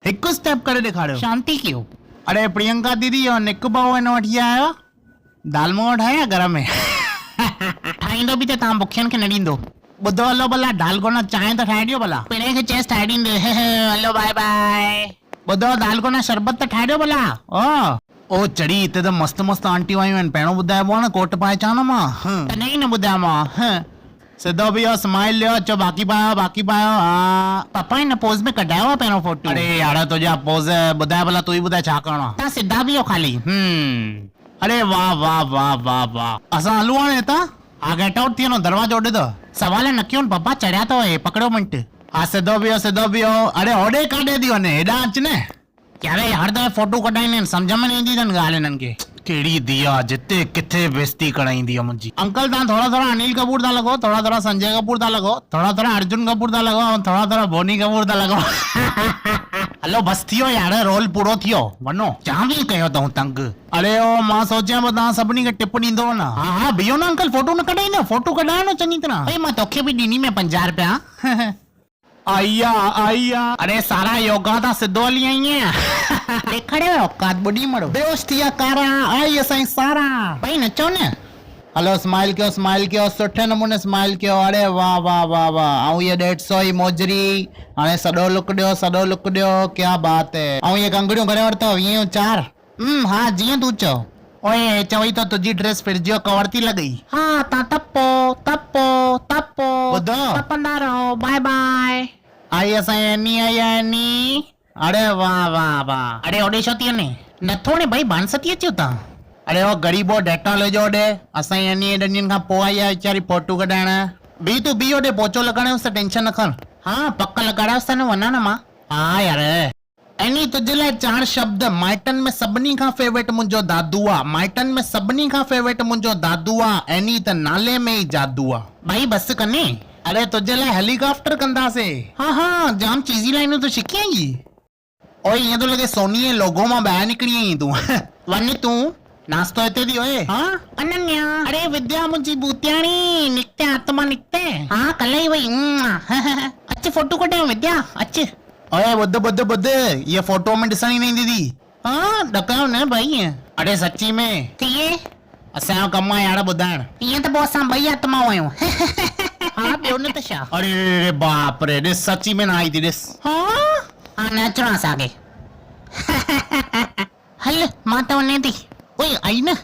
हिकु स्टेप करे ॾेखारियो। शांति कयो। अरे प्रियंका दीदी और निकु भाऊ हिन वटि आयो दाल मूं ठाहिया घर में ठाहींदो बि त तव्हां बुखियनि खे न ॾींदो। ॿुधो हलो भला दालगोना चांहि त ठाहे ॾियो भला। पिणे खे चेस ठाहे ॾींदे हलो बाय बाय। ॿुधो दालगोना शरबत त ठाहे ॾियो भला। ओ चढ़ी हिते त मस्त मस्त आंटियूं आयूं आहिनि। पहिरों ॿुधाइबो आहे न कोट पाए अचां न मां। तॾहिं ई न ॿुधायो मां। सिधो बीहो स्माइल ॾियो चओ बाक़ी पायो हा। पापा हिन पोज़ में कढायो आहे पहिरों फोटो। अरे यार तुंहिंजा पोज़ ॿुधाए भला तूं ई ॿुधाए छा करिणो आहे। तव्हां सिधा बीहो ख़ाली। अरे वाह वाह वाह वाह वाह असां हलूं हाणे हितां। हा गेट आउट थी वञो दरवाजो ओॾे अथव। सवाल न कयो पप्पा चढ़िया अथव हे पकड़ो मिंट। हा सिधो बीहो। अरे होॾे काॾे थी वञे हेॾां अच न। यार हर दफ़े फोटो कढाईंदा आहिनि सम्झ में न ईंदी अथनि ॻाल्हि हिननि खे। कहिड़ी दिया जिते किथे बेइज्जती कराईंदी आहे मुंहिंजी। अंकल तव्हां थोरा अनिल कपूर था लॻो, थोरा संजय कपूर था लॻो, थोरा अर्जुन कपूर था लॻो ऐं थोरा बोनी कपूर था लॻो। हलो बस थियो यार रोल पूरो थियो वञो। जाम ई कयो अथऊं तंग। अरे ओ मां सोचियां पियो तव्हां सभिनी खे टिप ॾींदो न। हा बीहो न अंकल फोटो न कढाईंदा। फोटो कढायो न चङी तरह। भई मां तोखे बि ॾिनी में 50 रुपया। आइया अरे सारा योगा था सिधो हली आई आहियां। ॾेखारियो औकात बुढ़ी मरो। बेहोश थी विया कारा आई असांजी सारा। भई नचो न। हलो स्माइल कयो सुठे नमूने स्माइल कयो। अरे वाह वाह वाह वाह। ऐं ये 150 ई मोजरी हाणे सॼो लुक ॾियो क्या बात है। ऐं ये कंगड़ियूं करे वरितव 4। हा जीअं तूं चओ। ओए चवई तो तुंहिंजी ड्रेस फिरजियो कवर थी लॻई। हा तव्हां तपो ॿुधो तपंदा रहो बाय बाय। आई असांजी एनी आई आहे एनी। अरे वाह वाह वाह। अरे ओॾे छो थी वञे नथो ने भाई बांसती अचो तव्हां। अरे ओ गरीबो डेटॉल जो ओॾे असांजी एनी ॾंडियुनि खां पोइ आई आहे वीचारी फोटू कढाइण। तूं बी ओॾे पोचो लॻाइणोसि त टेंशन न खण। हा पक लॻाड़ायोसि त न वञा न मां। हा यार एनी तुंहिंजे लाइ 4 शब्द। माइटनि में सभिनी खां फेवरेट मुंहिंजो दादू आहे। माइटनि में सभिनी खां फेवरेट मुंहिंजो दादू आहे। एनी त नाले में ई जादू आहे। भाई बस कने। अरे तुंहिंजे लाइ हेलीकॉप्टर कंदासीं। हा जाम चीज़ी लाइनूं तो शिखी आई। ओए ईअं तो लॻे सोनी जे लोगो मां ॿाहिरि निकिरी आई तूं। वञ तूं नाश्तो हिते थी ओए। हाँ अनन्या। अरे विद्या मुंहिंजी भूतियाणी निकते आत्मा निकते। हाँ कल ही वही। अच्छे फोटो कढायो विद्या अच्छे। ओए ॿुध ये फोटो में ॾिसण ई न ईंदी थी। हाँ ॾकायो न भाई। अरे सच्ची में थिए असांजो कमु आहे यार ॿुधाइण। ईअं त पोइ असां ॿई आत्माऊं आहियूं। हाँ ॿियो न त छा। अरे बाप रे ॾिस सच्ची में न आई थी ॾिस। हाँ न अचिणो असांखे। हल मां त वञे थी। ओए आई न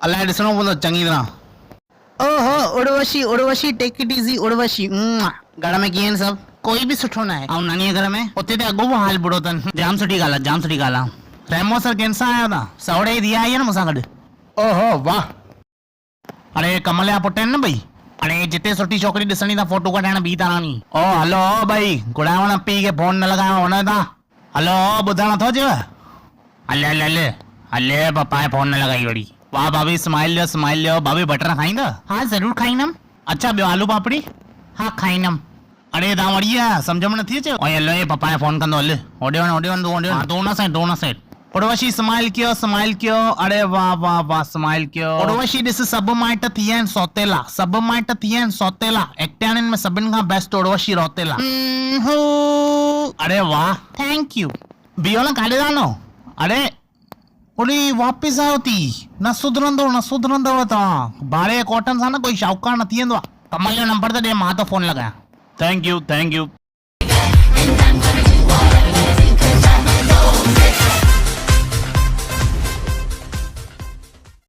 अलाए ॾिसणो पवंदो चङी तरह। ओहो Urvashi take it easy Urvashi. घर में कीअं आहिनि सभु। कोई भी सुठो न आहे। ऐं नानीअ घर में उते त अॻो हाल बुरो अथनि। जाम सुठी ॻाल्हि आहे। रेमो सर कंहिंसां आया था। सौड़े जी धीअ आई आहे न मूंसां गॾु। ओहो वाह। अरे कमल जा पुट आहिनि न भई। अरे जिते सुठी छोकिरी ॾिसणी था फोटो कढाइण ॿी तरह नी। ओ हलो भई घुरायो न पी खे फोन न लॻायो हुन था। हलो ॿुधण नथो अचेव। हले पप्पा खे फोन न लॻाई वरी। वाह भाभी स्माइल ॾियो। भाभी बटर खाईंदा। हाँ ज़रूर खाईंदमि। अच्छा ॿियो आलू पापड़ी। हाँ खाईंदमि। अरे तव्हां वरी आहे सम्झ में नथी अचे। ओए हलो पप्पा खे फोन कंदो हल। होॾे वञ तूं न साइड। उर्वशी स्माइल कयो। अरे वाह वाह वाह स्माइल कयो। उर्वशी ॾिस सभु माइट थी विया आहिनि सौतेला। एक्टियानियुनि में सभिनि खां बेस्ट उर्वशी रौतेला। अरे वाह थैंक यू। बीहो न काॾे था वञो। अरे उड़ी वापसि आयो थी। न सुधरंदव तव्हां। भाड़े कॉटन सां न कोई शाहूकार न थी वेंदो आहे। कमल जो नंबर त ॾे मां तो फोन लॻायां। Thank you